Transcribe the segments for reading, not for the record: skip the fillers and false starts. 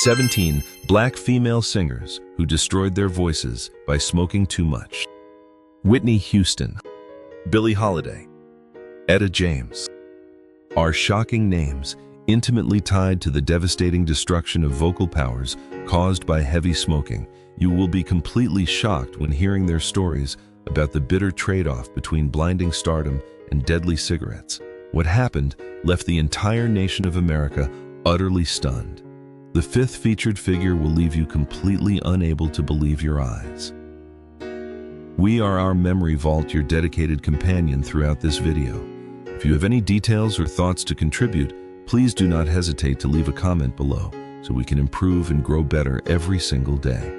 17 black female singers who destroyed their voices by smoking too much. Whitney Houston, Billie Holiday, Etta James are shocking names intimately tied to the devastating destruction of vocal powers caused by heavy smoking. You will be completely shocked when hearing their stories about the bitter trade-off between blinding stardom and deadly cigarettes. What happened left the entire nation of America utterly stunned. The fifth featured figure will leave you completely unable to believe your eyes. We are our memory vault, your dedicated companion throughout this video. If you have any details or thoughts to contribute, please do not hesitate to leave a comment below so we can improve and grow better every single day.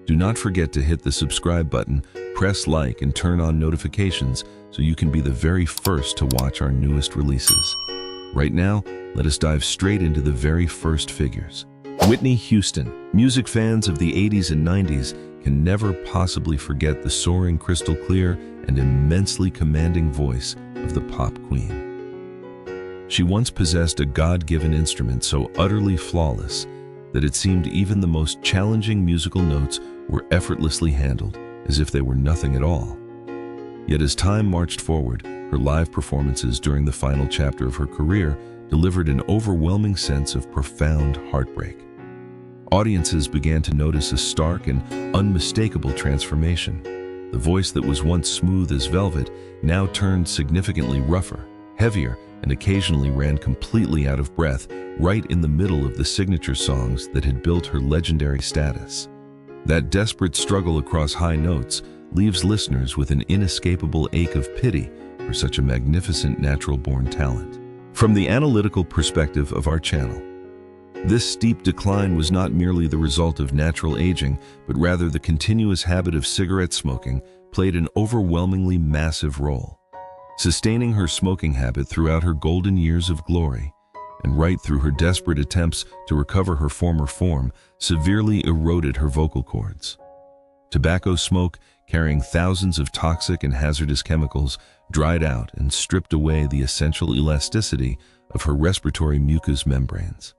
Do not forget to hit the subscribe button, press like, and turn on notifications so you can be the very first to watch our newest releases. Right now, let us dive straight into the very first figures. Whitney Houston. Music fans of the 80s and 90s can never possibly forget the soaring, crystal clear, and immensely commanding voice of the pop queen. She once possessed a God-given instrument so utterly flawless that it seemed even the most challenging musical notes were effortlessly handled, as if they were nothing at all. Yet as time marched forward, her live performances during the final chapter of her career delivered an overwhelming sense of profound heartbreak. Audiences began to notice a stark and unmistakable transformation. The voice that was once smooth as velvet now turned significantly rougher, heavier, and occasionally ran completely out of breath right in the middle of the signature songs that had built her legendary status. That desperate struggle across high notes leaves listeners with an inescapable ache of pity for such a magnificent natural-born talent. From the analytical perspective of our channel, this steep decline was not merely the result of natural aging, but rather the continuous habit of cigarette smoking played an overwhelmingly massive role, sustaining her smoking habit throughout her golden years of glory, and right through her desperate attempts to recover her former form, severely eroded her vocal cords. Tobacco smoke, carrying thousands of toxic and hazardous chemicals, dried out and stripped away the essential elasticity of her respiratory mucous membranes.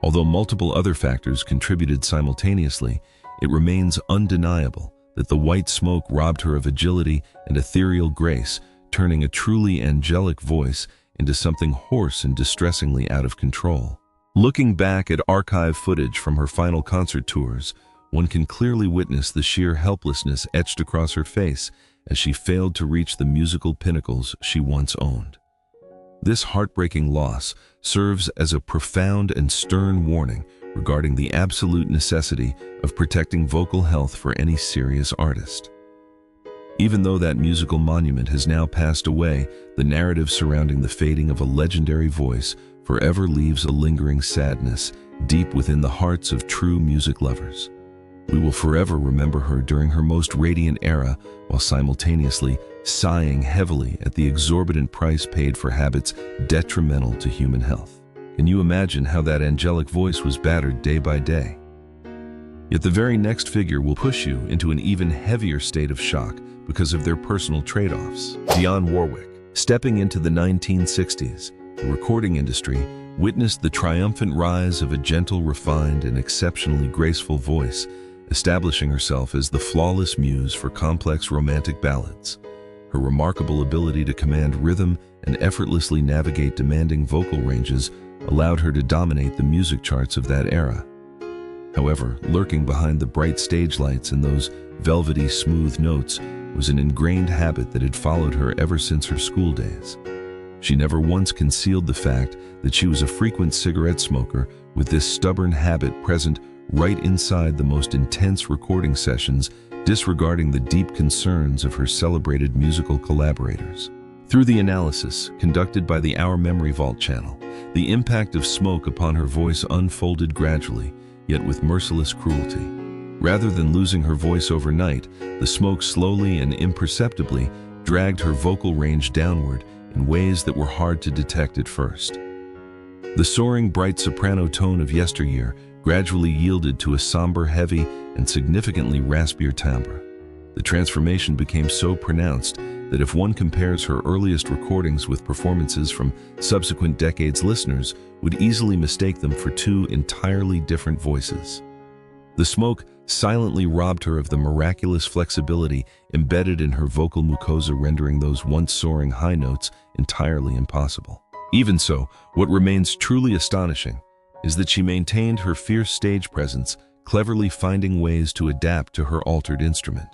Although multiple other factors contributed simultaneously, it remains undeniable that the white smoke robbed her of agility and ethereal grace, turning a truly angelic voice into something hoarse and distressingly out of control. Looking back at archive footage from her final concert tours, one can clearly witness the sheer helplessness etched across her face as she failed to reach the musical pinnacles she once owned. This heartbreaking loss serves as a profound and stern warning regarding the absolute necessity of protecting vocal health for any serious artist. Even though that musical monument has now passed away, the narrative surrounding the fading of a legendary voice forever leaves a lingering sadness deep within the hearts of true music lovers. We will forever remember her during her most radiant era, while simultaneously sighing heavily at the exorbitant price paid for habits detrimental to human health. Can you imagine how that angelic voice was battered day by day? Yet the very next figure will push you into an even heavier state of shock because of their personal trade-offs. Dionne Warwick. Stepping into the 1960s, the recording industry witnessed the triumphant rise of a gentle, refined, and exceptionally graceful voice, establishing herself as the flawless muse for complex romantic ballads. Her remarkable ability to command rhythm and effortlessly navigate demanding vocal ranges allowed her to dominate the music charts of that era. However, lurking behind the bright stage lights and those velvety, smooth notes was an ingrained habit that had followed her ever since her school days. She never once concealed the fact that she was a frequent cigarette smoker, with this stubborn habit present right inside the most intense recording sessions, disregarding the deep concerns of her celebrated musical collaborators. Through the analysis conducted by the Our Memory Vault channel, the impact of smoke upon her voice unfolded gradually, yet with merciless cruelty. Rather than losing her voice overnight, the smoke slowly and imperceptibly dragged her vocal range downward in ways that were hard to detect at first. The soaring, bright soprano tone of yesteryear gradually yielded to a somber, heavy, and significantly raspier timbre. The transformation became so pronounced that if one compares her earliest recordings with performances from subsequent decades, listeners would easily mistake them for two entirely different voices. The smoke silently robbed her of the miraculous flexibility embedded in her vocal mucosa, rendering those once soaring high notes entirely impossible. Even so, what remains truly astonishing is that she maintained her fierce stage presence, cleverly finding ways to adapt to her altered instrument.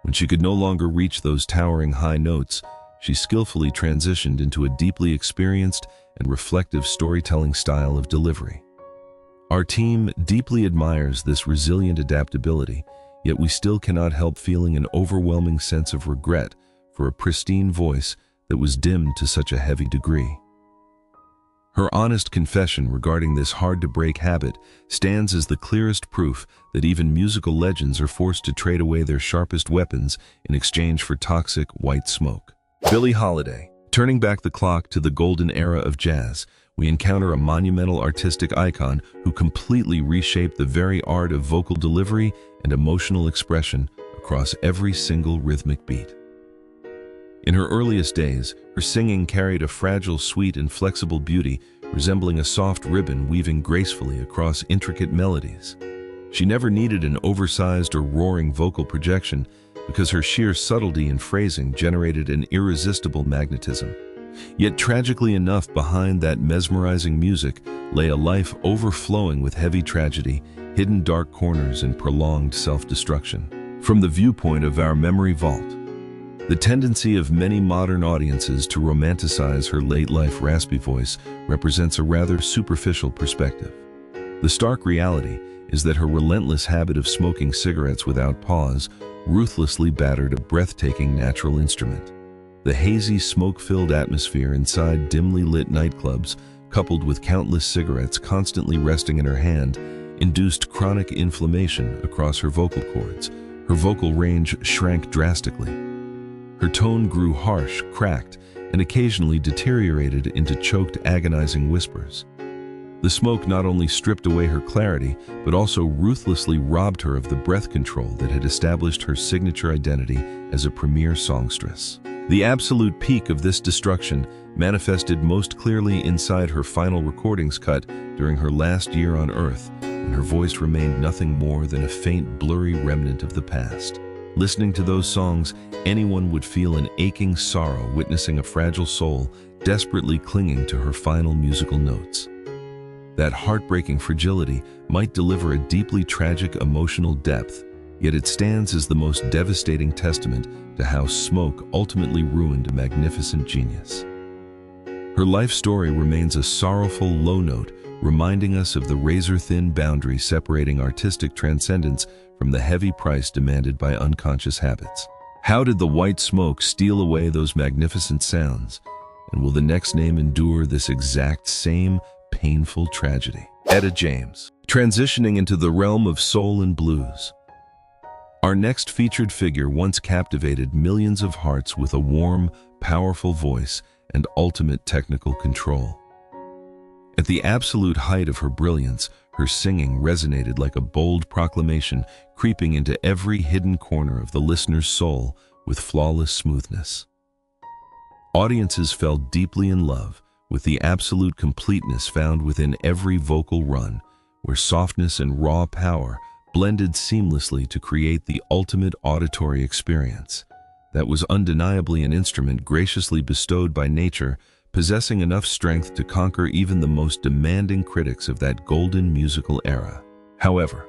When she could no longer reach those towering high notes, she skillfully transitioned into a deeply experienced and reflective storytelling style of delivery. Our team deeply admires this resilient adaptability, yet we still cannot help feeling an overwhelming sense of regret for a pristine voice that was dimmed to such a heavy degree. Her honest confession regarding this hard-to-break habit stands as the clearest proof that even musical legends are forced to trade away their sharpest weapons in exchange for toxic white smoke. Billie Holiday. Turning back the clock to the golden era of jazz, we encounter a monumental artistic icon who completely reshaped the very art of vocal delivery and emotional expression across every single rhythmic beat. In her earliest days, her singing carried a fragile, sweet, and flexible beauty, resembling a soft ribbon weaving gracefully across intricate melodies. She never needed an oversized or roaring vocal projection because her sheer subtlety and phrasing generated an irresistible magnetism. Yet tragically enough, behind that mesmerizing music lay a life overflowing with heavy tragedy, hidden dark corners, and prolonged self-destruction. From the viewpoint of our memory vault, the tendency of many modern audiences to romanticize her late-life raspy voice represents a rather superficial perspective. The stark reality is that her relentless habit of smoking cigarettes without pause ruthlessly battered a breathtaking natural instrument. The hazy, smoke-filled atmosphere inside dimly lit nightclubs, coupled with countless cigarettes constantly resting in her hand, induced chronic inflammation across her vocal cords. Her vocal range shrank drastically. Her tone grew harsh, cracked, and occasionally deteriorated into choked, agonizing whispers. The smoke not only stripped away her clarity, but also ruthlessly robbed her of the breath control that had established her signature identity as a premier songstress. The absolute peak of this destruction manifested most clearly inside her final recordings cut during her last year on Earth, when her voice remained nothing more than a faint, blurry remnant of the past. Listening to those songs, anyone would feel an aching sorrow witnessing a fragile soul desperately clinging to her final musical notes. That heartbreaking fragility might deliver a deeply tragic emotional depth, yet it stands as the most devastating testament to how smoke ultimately ruined a magnificent genius. Her life story remains a sorrowful low note, reminding us of the razor-thin boundary separating artistic transcendence from the heavy price demanded by unconscious habits. How did the white smoke steal away those magnificent sounds? And will the next name endure this exact same painful tragedy? Etta James. Transitioning into the realm of soul and blues, our next featured figure once captivated millions of hearts with a warm, powerful voice and ultimate technical control. At the absolute height of her brilliance, her singing resonated like a bold proclamation, creeping into every hidden corner of the listener's soul with flawless smoothness. Audiences fell deeply in love with the absolute completeness found within every vocal run, where softness and raw power blended seamlessly to create the ultimate auditory experience. That was undeniably an instrument graciously bestowed by nature, possessing enough strength to conquer even the most demanding critics of that golden musical era. However,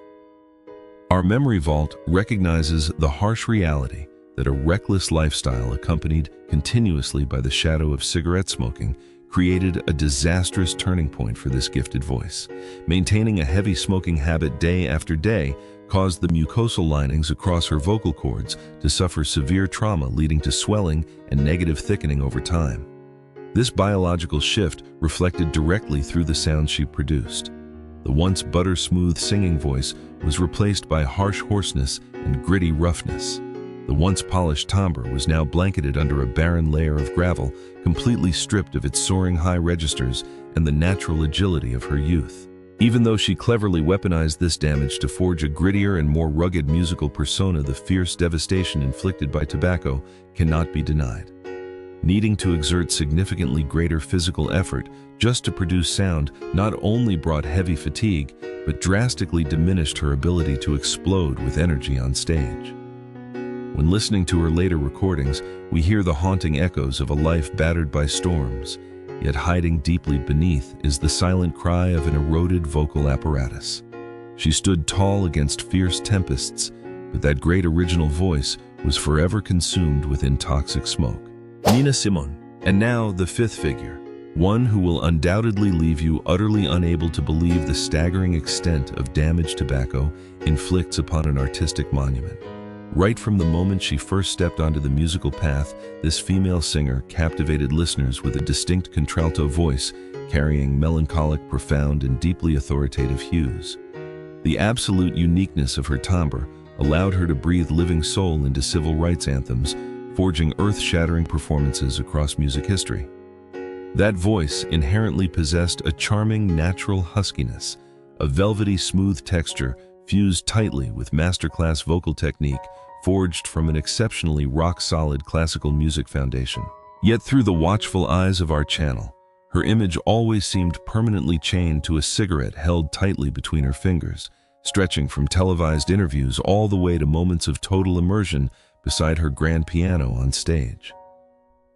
our memory vault recognizes the harsh reality that a reckless lifestyle accompanied continuously by the shadow of cigarette smoking created a disastrous turning point for this gifted voice. Maintaining a heavy smoking habit day after day caused the mucosal linings across her vocal cords to suffer severe trauma, leading to swelling and negative thickening over time. This biological shift reflected directly through the sound she produced. The once butter-smooth singing voice was replaced by harsh hoarseness and gritty roughness. The once polished timbre was now blanketed under a barren layer of gravel, completely stripped of its soaring high registers and the natural agility of her youth. Even though she cleverly weaponized this damage to forge a grittier and more rugged musical persona, the fierce devastation inflicted by tobacco cannot be denied. Needing to exert significantly greater physical effort just to produce sound not only brought heavy fatigue, but drastically diminished her ability to explode with energy on stage. When listening to her later recordings, we hear the haunting echoes of a life battered by storms, yet hiding deeply beneath is the silent cry of an eroded vocal apparatus. She stood tall against fierce tempests, but that great original voice was forever consumed within toxic smoke. Nina Simone. And now the fifth figure, one who will undoubtedly leave you utterly unable to believe the staggering extent of damage tobacco inflicts upon an artistic monument. Right from the moment she first stepped onto the musical path, this female singer captivated listeners with a distinct contralto voice, carrying melancholic, profound, and deeply authoritative hues. The absolute uniqueness of her timbre allowed her to breathe living soul into civil rights anthems, forging earth-shattering performances across music history. That voice inherently possessed a charming, natural huskiness, a velvety, smooth texture fused tightly with masterclass vocal technique forged from an exceptionally rock-solid classical music foundation. Yet through the watchful eyes of our channel, her image always seemed permanently chained to a cigarette held tightly between her fingers, stretching from televised interviews all the way to moments of total immersion beside her grand piano on stage.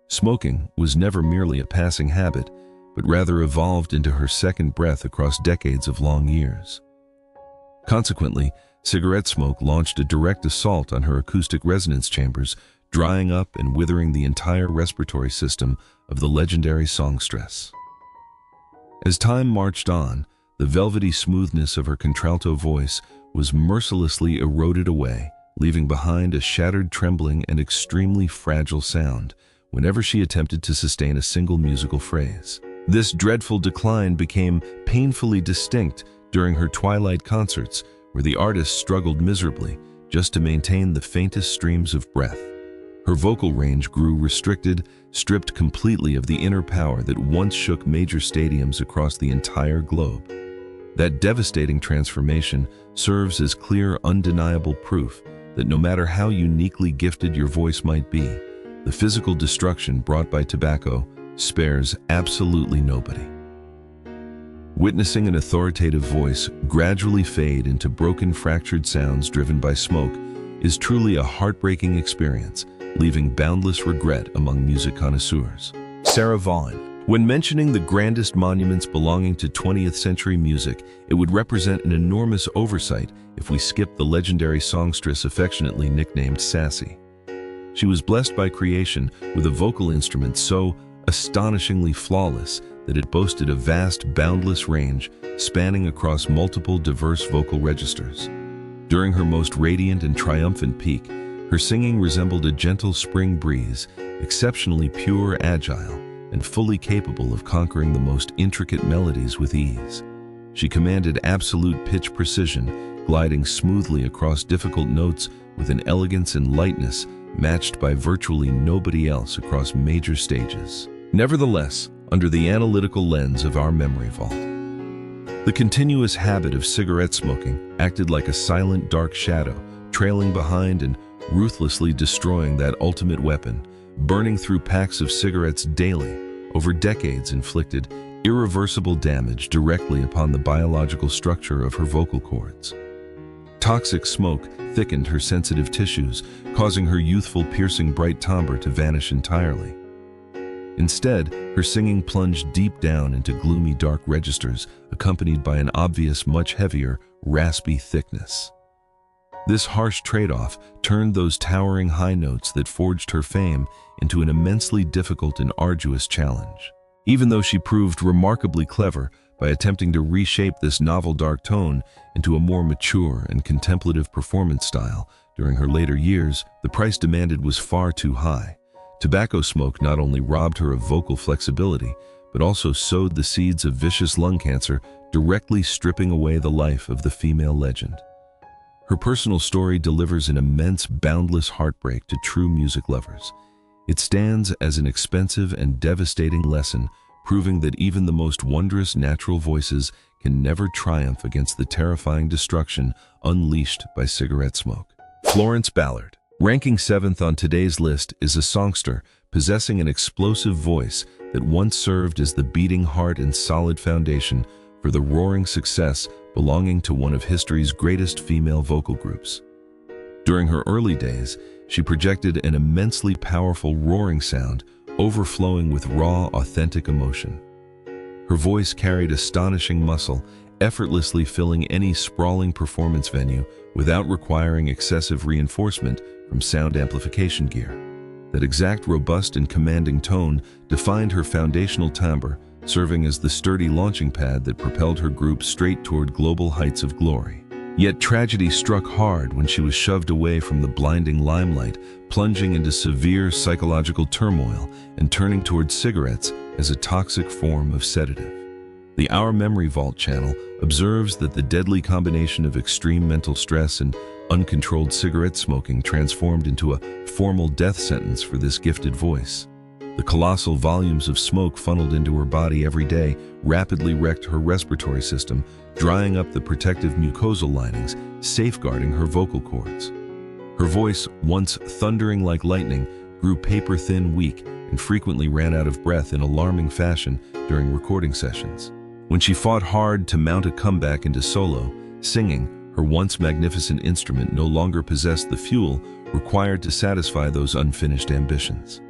Smoking was never merely a passing habit, but rather evolved into her second breath across decades of long years. Consequently, cigarette smoke launched a direct assault on her acoustic resonance chambers, drying up and withering the entire respiratory system of the legendary songstress. As time marched on, the velvety smoothness of her contralto voice was mercilessly eroded away, leaving behind a shattered, trembling, and extremely fragile sound whenever she attempted to sustain a single musical phrase. This dreadful decline became painfully distinct during her twilight concerts, where the artist struggled miserably just to maintain the faintest streams of breath. Her vocal range grew restricted, stripped completely of the inner power that once shook major stadiums across the entire globe. That devastating transformation serves as clear, undeniable proof that no matter how uniquely gifted your voice might be, the physical destruction brought by tobacco spares absolutely nobody. Witnessing an authoritative voice gradually fade into broken, fractured sounds driven by smoke is truly a heartbreaking experience, leaving boundless regret among music connoisseurs. Sarah Vaughan. When mentioning the grandest monuments belonging to 20th century music, it would represent an enormous oversight if we skipped the legendary songstress affectionately nicknamed Sassy. She was blessed by creation with a vocal instrument so astonishingly flawless that it boasted a vast, boundless range spanning across multiple diverse vocal registers. During her most radiant and triumphant peak, her singing resembled a gentle spring breeze, exceptionally pure, agile, and fully capable of conquering the most intricate melodies with ease. She commanded absolute pitch precision, gliding smoothly across difficult notes with an elegance and lightness matched by virtually nobody else across major stages. Nevertheless, under the analytical lens of our memory vault, the continuous habit of cigarette smoking acted like a silent, dark shadow, trailing behind and ruthlessly destroying that ultimate weapon, burning through packs of cigarettes daily, over decades inflicted irreversible damage directly upon the biological structure of her vocal cords. Toxic smoke thickened her sensitive tissues, causing her youthful, piercing, bright timbre to vanish entirely. Instead, her singing plunged deep down into gloomy, dark registers, accompanied by an obvious, much heavier, raspy thickness. This harsh trade-off turned those towering high notes that forged her fame into an immensely difficult and arduous challenge. Even though she proved remarkably clever by attempting to reshape this novel dark tone into a more mature and contemplative performance style during her later years, the price demanded was far too high. Tobacco smoke not only robbed her of vocal flexibility, but also sowed the seeds of vicious lung cancer, directly stripping away the life of the female legend. Her personal story delivers an immense, boundless heartbreak to true music lovers. It stands as an expensive and devastating lesson, proving that even the most wondrous natural voices can never triumph against the terrifying destruction unleashed by cigarette smoke. Florence Ballard, ranking 7th on today's list, is a songster possessing an explosive voice that once served as the beating heart and solid foundation for the roaring success belonging to one of history's greatest female vocal groups. During her early days, she projected an immensely powerful roaring sound, overflowing with raw, authentic emotion. Her voice carried astonishing muscle, effortlessly filling any sprawling performance venue without requiring excessive reinforcement from sound amplification gear. That exact, robust, and commanding tone defined her foundational timbre, serving as the sturdy launching pad that propelled her group straight toward global heights of glory. Yet tragedy struck hard when she was shoved away from the blinding limelight, plunging into severe psychological turmoil and turning toward cigarettes as a toxic form of sedative. The Our Memory Vault channel observes that the deadly combination of extreme mental stress and uncontrolled cigarette smoking transformed into a formal death sentence for this gifted voice. The colossal volumes of smoke funneled into her body every day rapidly wrecked her respiratory system, drying up the protective mucosal linings, safeguarding her vocal cords. Her voice, once thundering like lightning, grew paper-thin weak and frequently ran out of breath in alarming fashion during recording sessions. When she fought hard to mount a comeback into solo, singing, her once magnificent instrument no longer possessed the fuel required to satisfy those unfinished ambitions.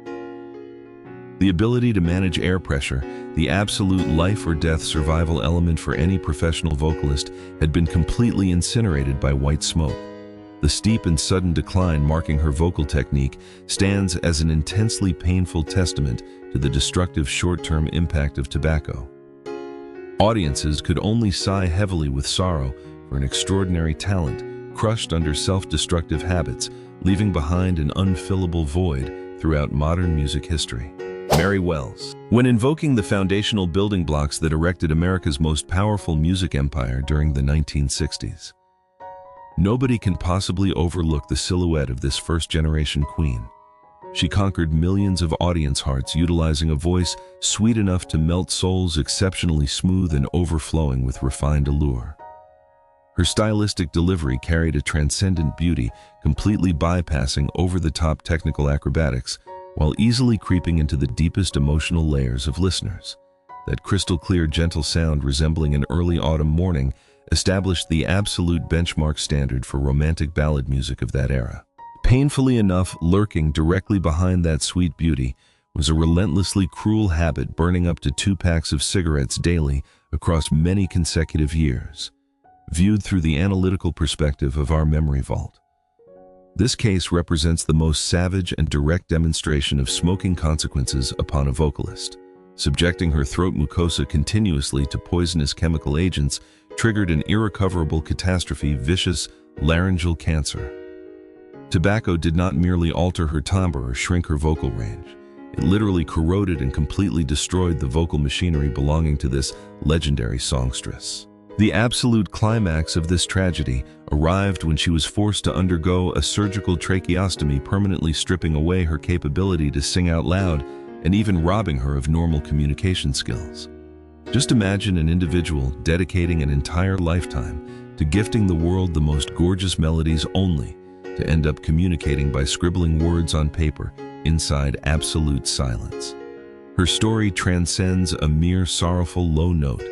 The ability to manage air pressure, the absolute life-or-death survival element for any professional vocalist, had been completely incinerated by white smoke. The steep and sudden decline marking her vocal technique stands as an intensely painful testament to the destructive short-term impact of tobacco. Audiences could only sigh heavily with sorrow for an extraordinary talent crushed under self-destructive habits, leaving behind an unfillable void throughout modern music history. Mary Wells. When invoking the foundational building blocks that erected America's most powerful music empire during the 1960s, nobody can possibly overlook the silhouette of this first-generation queen. She conquered millions of audience hearts utilizing a voice sweet enough to melt souls, exceptionally smooth and overflowing with refined allure. Her stylistic delivery carried a transcendent beauty, completely bypassing over-the-top technical acrobatics, while easily creeping into the deepest emotional layers of listeners. That crystal-clear, gentle sound resembling an early autumn morning established the absolute benchmark standard for romantic ballad music of that era. Painfully enough, lurking directly behind that sweet beauty was a relentlessly cruel habit burning up to 2 packs of cigarettes daily across many consecutive years. Viewed through the analytical perspective of Our Memory Vault, this case represents the most savage and direct demonstration of smoking consequences upon a vocalist. Subjecting her throat mucosa continuously to poisonous chemical agents triggered an irrecoverable catastrophe: vicious laryngeal cancer. Tobacco did not merely alter her timbre or shrink her vocal range. It literally corroded and completely destroyed the vocal machinery belonging to this legendary songstress. The absolute climax of this tragedy arrived when she was forced to undergo a surgical tracheostomy, permanently stripping away her capability to sing out loud and even robbing her of normal communication skills. Just imagine an individual dedicating an entire lifetime to gifting the world the most gorgeous melodies only to end up communicating by scribbling words on paper inside absolute silence. Her story transcends a mere sorrowful low note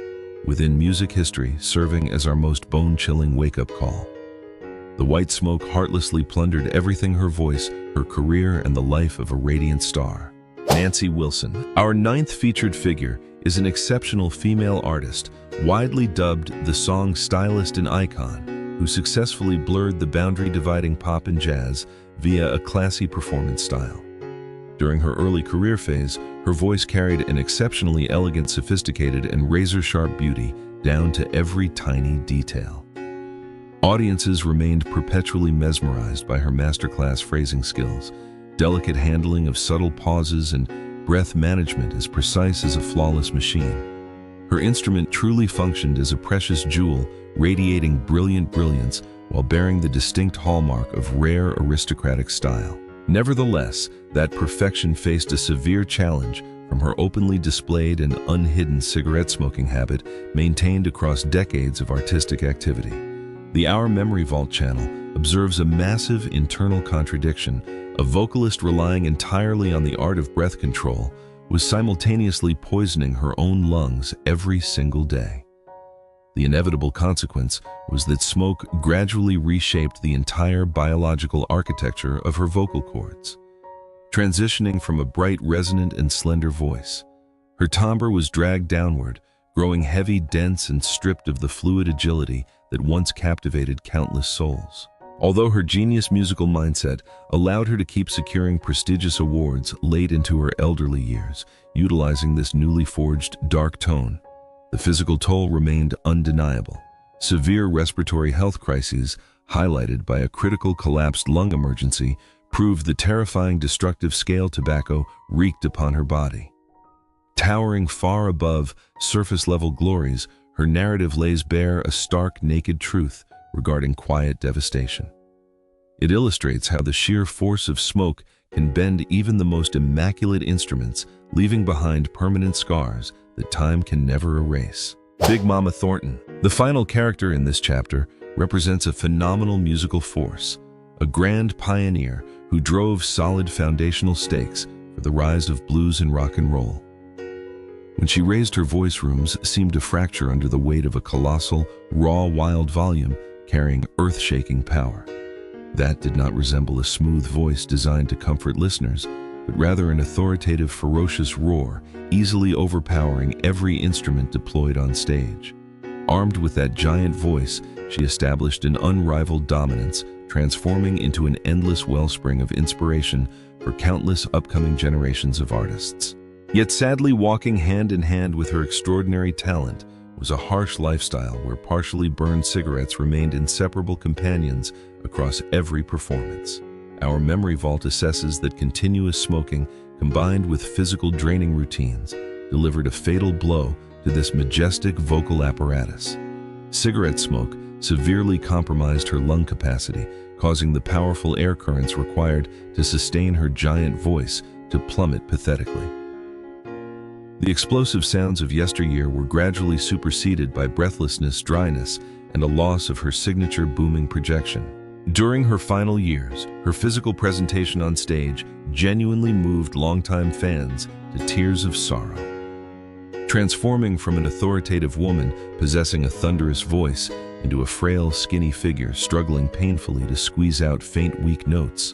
within music history, serving as our most bone-chilling wake-up call. The white smoke heartlessly plundered everything: her voice, her career, and the life of a radiant star. Nancy Wilson. Our 9th featured figure is an exceptional female artist, widely dubbed the song stylist and icon, who successfully blurred the boundary dividing pop and jazz via a classy performance style. During her early career phase, her voice carried an exceptionally elegant, sophisticated, and razor-sharp beauty down to every tiny detail. Audiences remained perpetually mesmerized by her masterclass phrasing skills, delicate handling of subtle pauses, and breath management as precise as a flawless machine. Her instrument truly functioned as a precious jewel, radiating brilliant brilliance while bearing the distinct hallmark of rare aristocratic style. Nevertheless, that perfection faced a severe challenge from her openly displayed and unhidden cigarette smoking habit maintained across decades of artistic activity. The Our Memory Vault channel observes a massive internal contradiction. A vocalist relying entirely on the art of breath control was simultaneously poisoning her own lungs every single day. The inevitable consequence was that smoke gradually reshaped the entire biological architecture of her vocal cords. Transitioning from a bright, resonant, and slender voice, her timbre was dragged downward, growing heavy, dense, and stripped of the fluid agility that once captivated countless souls. Although her genius musical mindset allowed her to keep securing prestigious awards late into her elderly years, utilizing this newly forged dark tone, the physical toll remained undeniable. Severe respiratory health crises, highlighted by a critical collapsed lung emergency, proved the terrifying destructive scale tobacco wreaked upon her body. Towering far above surface-level glories, her narrative lays bare a stark, naked truth regarding quiet devastation. It illustrates how the sheer force of smoke can bend even the most immaculate instruments, leaving behind permanent scars that time can never erase. Big Mama Thornton, the final character in this chapter, represents a phenomenal musical force, a grand pioneer who drove solid foundational stakes for the rise of blues and rock and roll. When she raised her voice, rooms seemed to fracture under the weight of a colossal, raw, wild volume carrying earth-shaking power. That did not resemble a smooth voice designed to comfort listeners, but rather an authoritative, ferocious roar, easily overpowering every instrument deployed on stage. Armed with that giant voice, she established an unrivaled dominance, transforming into an endless wellspring of inspiration for countless upcoming generations of artists. Yet sadly, walking hand in hand with her extraordinary talent was a harsh lifestyle where partially burned cigarettes remained inseparable companions across every performance. Our Memory Vault assesses that continuous smoking, combined with physical draining routines, delivered a fatal blow to this majestic vocal apparatus. Cigarette smoke severely compromised her lung capacity, causing the powerful air currents required to sustain her giant voice to plummet pathetically. The explosive sounds of yesteryear were gradually superseded by breathlessness, dryness, and a loss of her signature booming projection. During her final years, her physical presentation on stage genuinely moved longtime fans to tears of sorrow. Transforming from an authoritative woman possessing a thunderous voice into a frail, skinny figure struggling painfully to squeeze out faint, weak notes,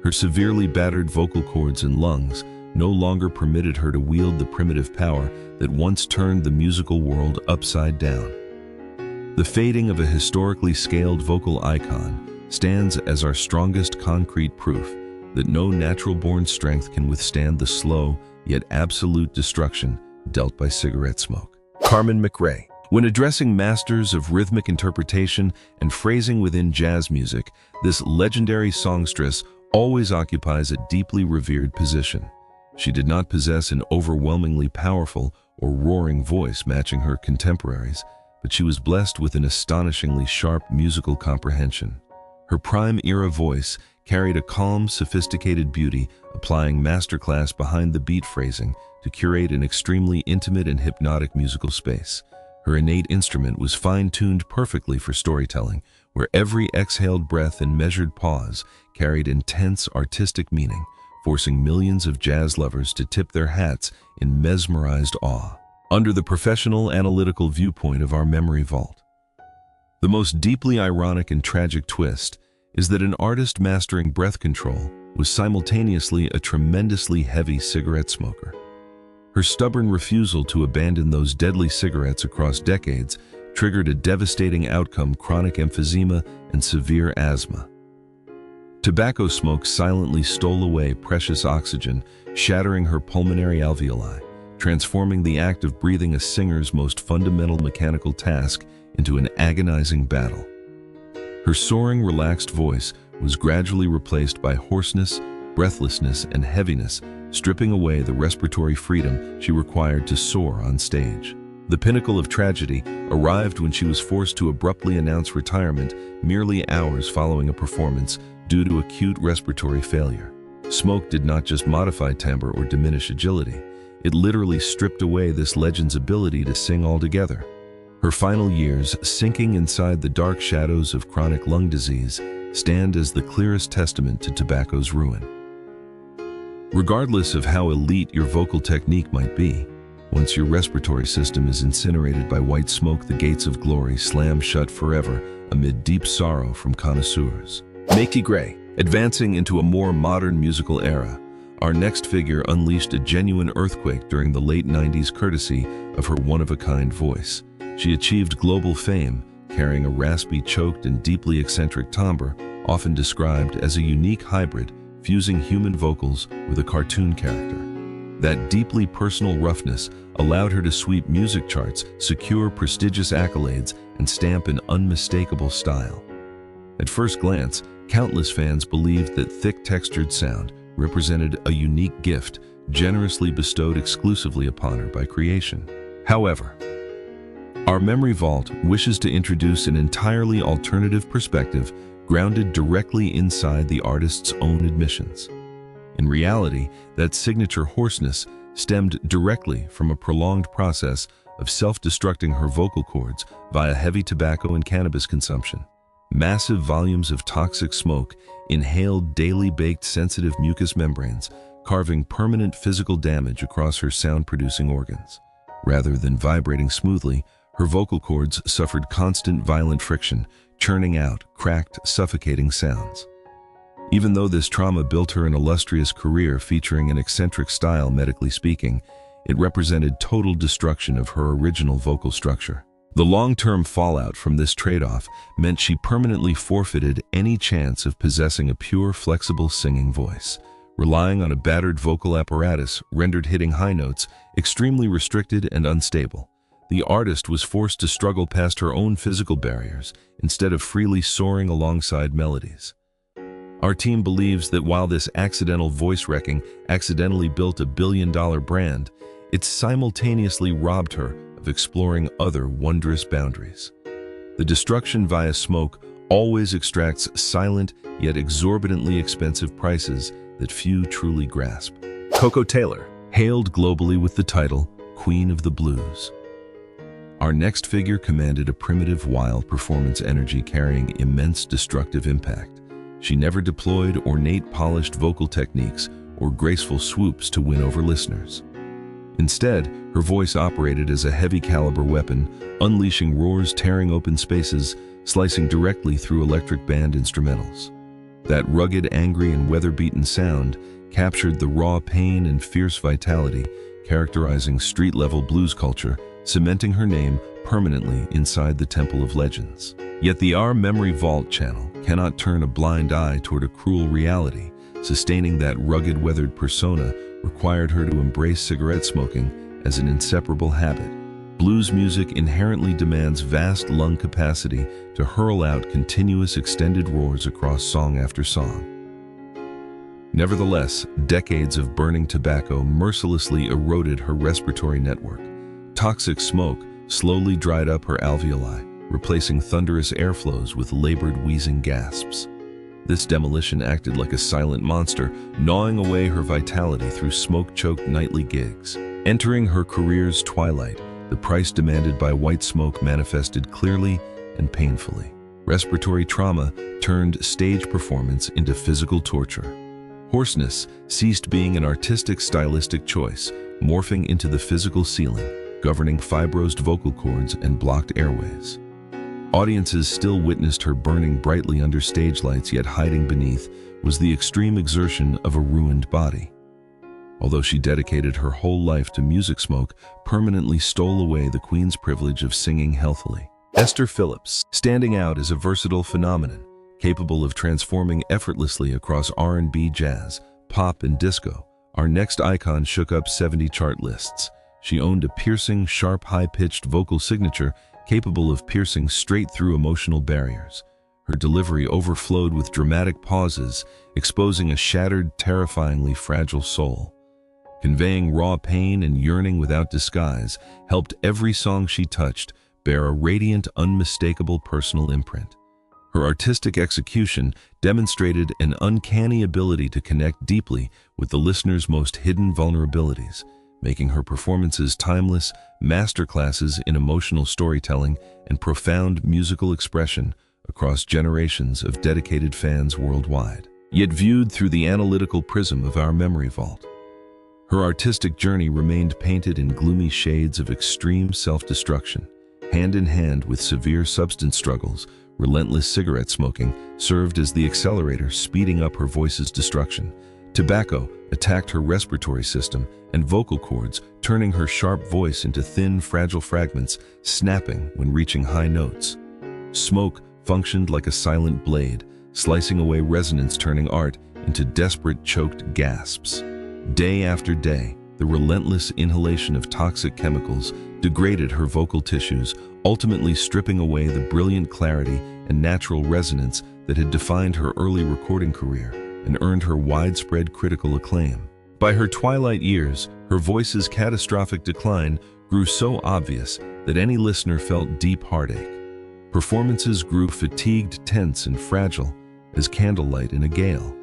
her severely battered vocal cords and lungs no longer permitted her to wield the primitive power that once turned the musical world upside down. The fading of a historically scaled vocal icon stands as our strongest concrete proof that no natural-born strength can withstand the slow yet absolute destruction dealt by cigarette smoke. Carmen McRae. When addressing masters of rhythmic interpretation and phrasing within jazz music, this legendary songstress always occupies a deeply revered position. She did not possess an overwhelmingly powerful or roaring voice matching her contemporaries, but she was blessed with an astonishingly sharp musical comprehension. Her prime-era voice carried a calm, sophisticated beauty, applying masterclass behind-the-beat phrasing to curate an extremely intimate and hypnotic musical space. Her innate instrument was fine-tuned perfectly for storytelling, where every exhaled breath and measured pause carried intense artistic meaning, forcing millions of jazz lovers to tip their hats in mesmerized awe. Under the professional, analytical viewpoint of Our Memory Vault, the most deeply ironic and tragic twist is that an artist mastering breath control was simultaneously a tremendously heavy cigarette smoker. Her stubborn refusal to abandon those deadly cigarettes across decades triggered a devastating outcome: chronic emphysema and severe asthma. Tobacco smoke silently stole away precious oxygen, shattering her pulmonary alveoli, transforming the act of breathing, a singer's most fundamental mechanical task, into an agonizing battle. Her soaring, relaxed voice was gradually replaced by hoarseness, breathlessness, and heaviness, stripping away the respiratory freedom she required to soar on stage. The pinnacle of tragedy arrived when she was forced to abruptly announce retirement merely hours following a performance due to acute respiratory failure. Smoke did not just modify timbre or diminish agility, it literally stripped away this legend's ability to sing altogether. Her final years, sinking inside the dark shadows of chronic lung disease, stand as the clearest testament to tobacco's ruin. Regardless of how elite your vocal technique might be, once your respiratory system is incinerated by white smoke, the gates of glory slam shut forever amid deep sorrow from connoisseurs. Makey Gray. Advancing into a more modern musical era, our next figure unleashed a genuine earthquake during the late 90s courtesy of her one-of-a-kind voice. She achieved global fame, carrying a raspy, choked, and deeply eccentric timbre, often described as a unique hybrid, fusing human vocals with a cartoon character. That deeply personal roughness allowed her to sweep music charts, secure prestigious accolades, and stamp an unmistakable style. At first glance, countless fans believed that thick, textured sound represented a unique gift generously bestowed exclusively upon her by creation. However, our Memory Vault wishes to introduce an entirely alternative perspective grounded directly inside the artist's own admissions. In reality, that signature hoarseness stemmed directly from a prolonged process of self-destructing her vocal cords via heavy tobacco and cannabis consumption. Massive volumes of toxic smoke inhaled daily baked sensitive mucous membranes, carving permanent physical damage across her sound-producing organs. Rather than vibrating smoothly, her vocal cords suffered constant violent friction, churning out cracked, suffocating sounds. Even though this trauma built her an illustrious career featuring an eccentric style, medically speaking, it represented total destruction of her original vocal structure. The long-term fallout from this trade-off meant she permanently forfeited any chance of possessing a pure, flexible singing voice. Relying on a battered vocal apparatus rendered hitting high notes extremely restricted and unstable. The artist was forced to struggle past her own physical barriers instead of freely soaring alongside melodies. Our team believes that while this accidental voice wrecking accidentally built a billion-dollar brand, it simultaneously robbed her of exploring other wondrous boundaries. The destruction via smoke always extracts silent yet exorbitantly expensive prices that few truly grasp. Coco Taylor, hailed globally with the title Queen of the Blues. Our next figure commanded a primitive, wild performance energy carrying immense destructive impact. She never deployed ornate, polished vocal techniques or graceful swoops to win over listeners. Instead, her voice operated as a heavy-caliber weapon, unleashing roars, tearing open spaces, slicing directly through electric band instrumentals. That rugged, angry, and weather-beaten sound captured the raw pain and fierce vitality characterizing street-level blues culture, cementing her name permanently inside the Temple of Legends. Yet the Our Memory Vault channel cannot turn a blind eye toward a cruel reality. Sustaining that rugged, weathered persona required her to embrace cigarette smoking as an inseparable habit. Blues music inherently demands vast lung capacity to hurl out continuous extended roars across song after song. Nevertheless, decades of burning tobacco mercilessly eroded her respiratory network. Toxic smoke slowly dried up her alveoli, replacing thunderous airflows with labored, wheezing gasps. This demolition acted like a silent monster, gnawing away her vitality through smoke-choked nightly gigs. Entering her career's twilight, the price demanded by white smoke manifested clearly and painfully. Respiratory trauma turned stage performance into physical torture. Hoarseness ceased being an artistic, stylistic choice, morphing into the physical ceiling, governing fibrosed vocal cords and blocked airways. Audiences still witnessed her burning brightly under stage lights, yet hiding beneath was the extreme exertion of a ruined body. Although she dedicated her whole life to music, smoke permanently stole away the Queen's privilege of singing healthily. Esther Phillips, standing out as a versatile phenomenon, capable of transforming effortlessly across R&B, jazz, pop, and disco, our next icon shook up 70 chart lists. She owned a piercing, sharp, high-pitched vocal signature capable of piercing straight through emotional barriers. Her delivery overflowed with dramatic pauses, exposing a shattered, terrifyingly fragile soul. Conveying raw pain and yearning without disguise helped every song she touched bear a radiant, unmistakable personal imprint. Her artistic execution demonstrated an uncanny ability to connect deeply with the listener's most hidden vulnerabilities, making her performances timeless masterclasses in emotional storytelling and profound musical expression across generations of dedicated fans worldwide. Yet viewed through the analytical prism of our memory vault, her artistic journey remained painted in gloomy shades of extreme self-destruction. Hand in hand with severe substance struggles, relentless cigarette smoking served as the accelerator speeding up her voice's destruction. Tobacco attacked her respiratory system and vocal cords, turning her sharp voice into thin, fragile fragments, snapping when reaching high notes. Smoke functioned like a silent blade, slicing away resonance, turning art into desperate, choked gasps. Day after day, the relentless inhalation of toxic chemicals degraded her vocal tissues, ultimately stripping away the brilliant clarity and natural resonance that had defined her early recording career and earned her widespread critical acclaim. By her twilight years, her voice's catastrophic decline grew so obvious that any listener felt deep heartache. Performances grew fatigued, tense, and fragile as candlelight in a gale.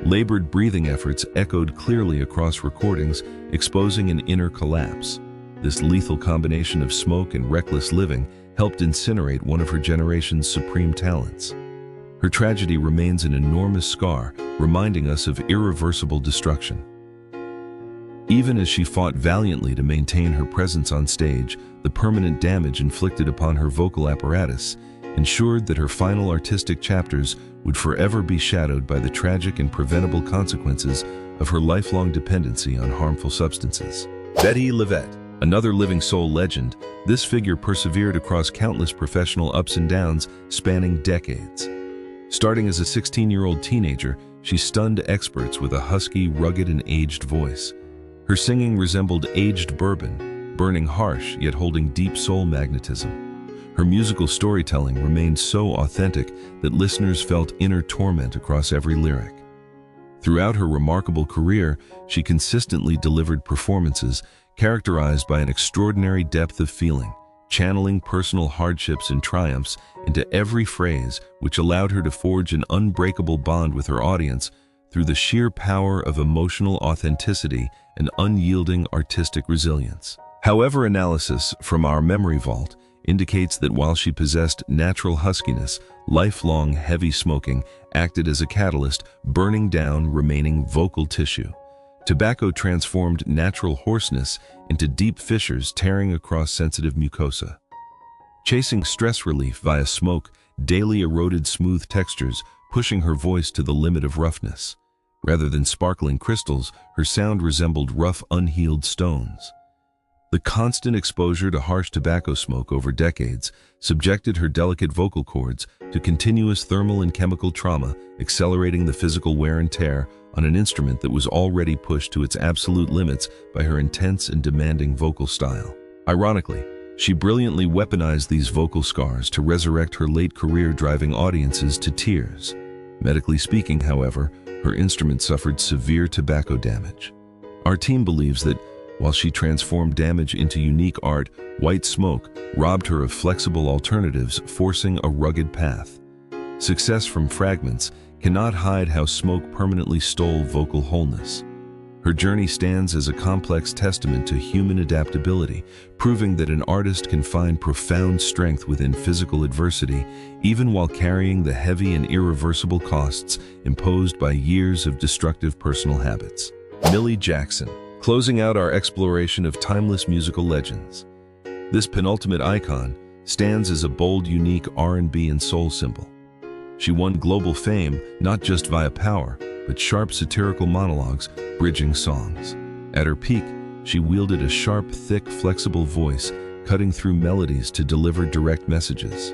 Labored breathing efforts echoed clearly across recordings, exposing an inner collapse. This lethal combination of smoke and reckless living helped incinerate one of her generation's supreme talents. Her tragedy remains an enormous scar, reminding us of irreversible destruction. Even as she fought valiantly to maintain her presence on stage, the permanent damage inflicted upon her vocal apparatus ensured that her final artistic chapters would forever be shadowed by the tragic and preventable consequences of her lifelong dependency on harmful substances. Betty LaVette, another living soul legend, this figure persevered across countless professional ups and downs spanning decades. Starting as a 16-year-old teenager, she stunned experts with a husky, rugged, and aged voice. Her singing resembled aged bourbon, burning harsh yet holding deep soul magnetism. Her musical storytelling remained so authentic that listeners felt inner torment across every lyric. Throughout her remarkable career, she consistently delivered performances characterized by an extraordinary depth of feeling, channeling personal hardships and triumphs into every phrase, which allowed her to forge an unbreakable bond with her audience through the sheer power of emotional authenticity and unyielding artistic resilience. However, analysis from our memory vault indicates that while she possessed natural huskiness, lifelong heavy smoking acted as a catalyst, burning down remaining vocal tissue. Tobacco transformed natural hoarseness into deep fissures, tearing across sensitive mucosa. Chasing stress relief via smoke daily eroded smooth textures, pushing her voice to the limit of roughness. Rather than sparkling crystals, her sound resembled rough, unhealed stones. The constant exposure to harsh tobacco smoke over decades subjected her delicate vocal cords to continuous thermal and chemical trauma, accelerating the physical wear and tear on an instrument that was already pushed to its absolute limits by her intense and demanding vocal style. Ironically, she brilliantly weaponized these vocal scars to resurrect her late career, driving audiences to tears. Medically speaking, however, her instrument suffered severe tobacco damage. Our team believes that while she transformed damage into unique art, white smoke robbed her of flexible alternatives, forcing a rugged path. Success from fragments cannot hide how smoke permanently stole vocal wholeness. Her journey stands as a complex testament to human adaptability, proving that an artist can find profound strength within physical adversity, even while carrying the heavy and irreversible costs imposed by years of destructive personal habits. Millie Jackson, closing out our exploration of timeless musical legends. This penultimate icon stands as a bold, unique R&B and soul symbol. She won global fame not just via power, but sharp satirical monologues bridging songs. At her peak, she wielded a sharp, thick, flexible voice, cutting through melodies to deliver direct messages.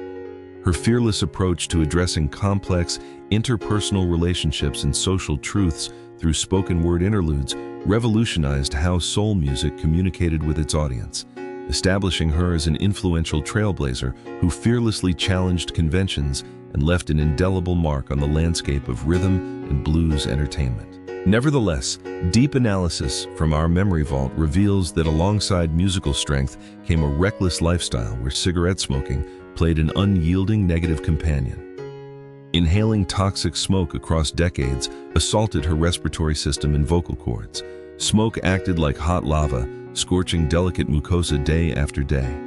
Her fearless approach to addressing complex, interpersonal relationships and social truths through spoken word interludes revolutionized how soul music communicated with its audience, establishing her as an influential trailblazer who fearlessly challenged conventions and left an indelible mark on the landscape of rhythm and blues entertainment. Nevertheless, deep analysis from our memory vault reveals that alongside musical strength came a reckless lifestyle where cigarette smoking played an unyielding negative companion. Inhaling toxic smoke across decades assaulted her respiratory system and vocal cords, Smoke acted like hot lava, scorching delicate mucosa day after day.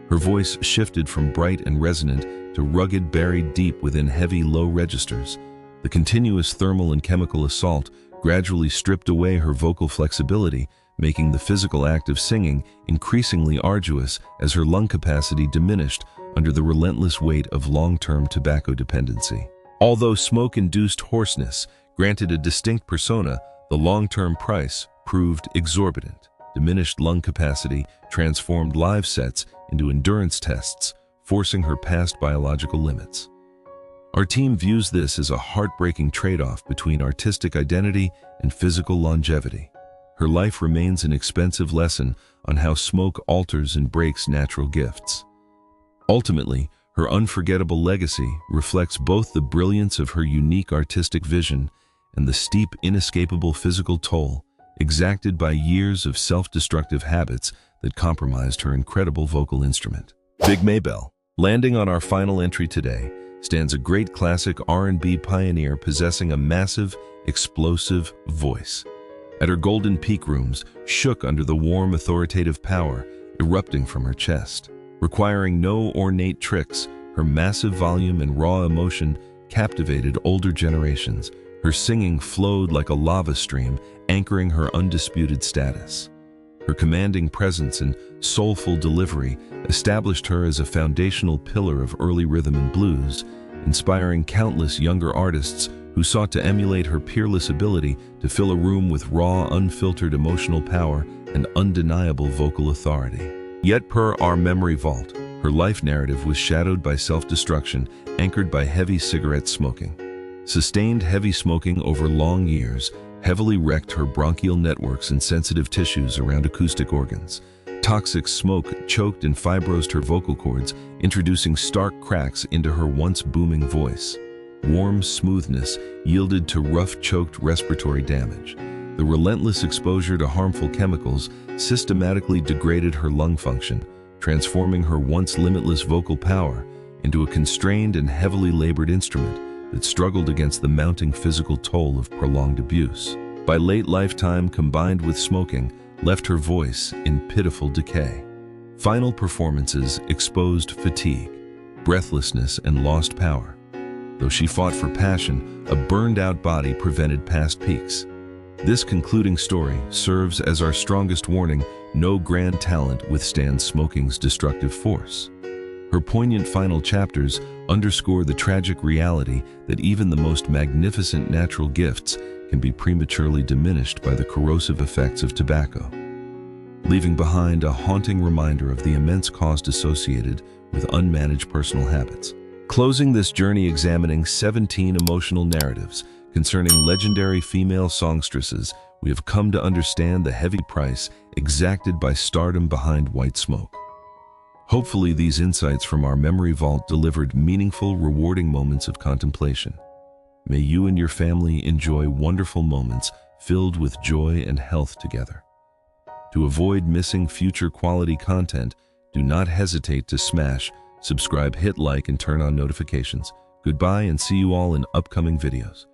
Her voice shifted from bright and resonant to rugged, buried deep within heavy, low registers. The continuous thermal and chemical assault gradually stripped away her vocal flexibility, making the physical act of singing increasingly arduous as her lung capacity diminished under the relentless weight of long-term tobacco dependency. Although smoke-induced hoarseness granted a distinct persona, the long-term price proved exorbitant. Diminished lung capacity transformed live sets into endurance tests, forcing her past biological limits. Our team views this as a heartbreaking trade-off between artistic identity and physical longevity. Her life remains an expensive lesson on how smoke alters and breaks natural gifts. Ultimately, her unforgettable legacy reflects both the brilliance of her unique artistic vision and the steep, inescapable physical toll exacted by years of self-destructive habits that compromised her incredible vocal instrument. Big Maybelle. Landing on our final entry today stands a great classic R&B pioneer possessing a massive, explosive voice. At her golden peak rooms shook under the warm, authoritative power erupting from her chest. Requiring no ornate tricks, her massive volume and raw emotion captivated older generations. Her singing flowed like a lava stream, anchoring her undisputed status. Her commanding presence and soulful delivery established her as a foundational pillar of early rhythm and blues, inspiring countless younger artists who sought to emulate her peerless ability to fill a room with raw, unfiltered emotional power and undeniable vocal authority. Yet per our memory vault, her life narrative was shadowed by self-destruction, anchored by heavy cigarette smoking. Sustained heavy smoking over long years heavily wrecked her bronchial networks and sensitive tissues around acoustic organs. Toxic smoke choked and fibrosed her vocal cords, introducing stark cracks into her once booming voice. Warm smoothness yielded to rough, choked respiratory damage. The relentless exposure to harmful chemicals systematically degraded her lung function, transforming her once limitless vocal power into a constrained and heavily labored instrument that struggled against the mounting physical toll of prolonged abuse. By late lifetime, combined with smoking, left her voice in pitiful decay. Final performances exposed fatigue, breathlessness, and lost power. Though she fought for passion, a burned-out body prevented past peaks. This concluding story serves as our strongest warning: no grand talent withstands smoking's destructive force. Her poignant final chapters underscore the tragic reality that even the most magnificent natural gifts can be prematurely diminished by the corrosive effects of tobacco, leaving behind a haunting reminder of the immense cost associated with unmanaged personal habits. Closing this journey examining 17 emotional narratives concerning legendary female songstresses, we have come to understand the heavy price exacted by stardom behind white smoke. Hopefully, these insights from our memory vault delivered meaningful, rewarding moments of contemplation. May you and your family enjoy wonderful moments filled with joy and health together. To avoid missing future quality content, do not hesitate to smash, subscribe, hit like, and turn on notifications. Goodbye, and see you all in upcoming videos.